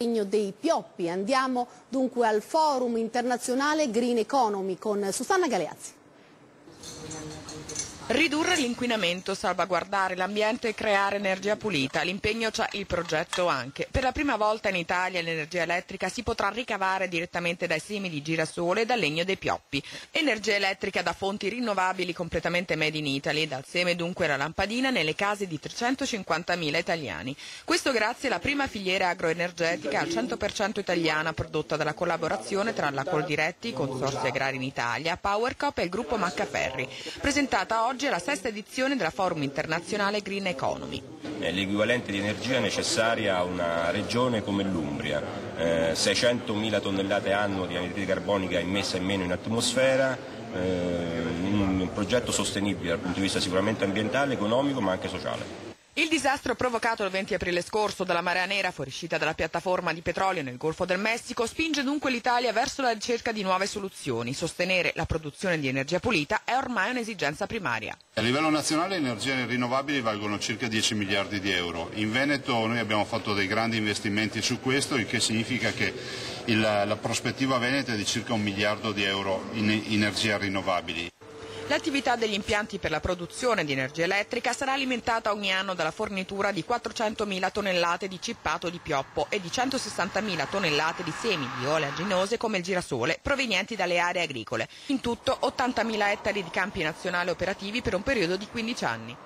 Dei pioppi. Andiamo dunque al Forum internazionale Green Economy con Susanna Galeazzi. Ridurre l'inquinamento, salvaguardare l'ambiente e creare energia pulita. L'impegno c'è, il progetto anche. Per la prima volta in Italia l'energia elettrica si potrà ricavare direttamente dai semi di girasole e dal legno dei pioppi. Energia elettrica da fonti rinnovabili completamente made in Italy, dal seme dunque alla lampadina nelle case di 350.000 italiani. Questo grazie alla prima filiera agroenergetica al 100% italiana prodotta dalla collaborazione tra la Coldiretti, Consorzi Agrari in Italia, PowerCop e il gruppo Maccaferri, presentata oggi è la sesta edizione della Forum internazionale Green Economy. È l'equivalente di energia necessaria a una regione come l'Umbria, 600.000 tonnellate annue di anidride carbonica immessa in meno in atmosfera, un progetto sostenibile dal punto di vista sicuramente ambientale, economico ma anche sociale. Il disastro provocato il 20 aprile scorso dalla marea nera fuoriuscita dalla piattaforma di petrolio nel Golfo del Messico spinge dunque l'Italia verso la ricerca di nuove soluzioni. Sostenere la produzione di energia pulita è ormai un'esigenza primaria. A livello nazionale le energie rinnovabili valgono circa 10 miliardi di euro. In Veneto noi abbiamo fatto dei grandi investimenti su questo, il che significa che la prospettiva veneta è di circa 1 miliardo di euro in energie rinnovabili. L'attività degli impianti per la produzione di energia elettrica sarà alimentata ogni anno dalla fornitura di 400.000 tonnellate di cippato di pioppo e di 160.000 tonnellate di semi di oleaginose come il girasole provenienti dalle aree agricole. In tutto 80.000 ettari di campi nazionali operativi per un periodo di 15 anni.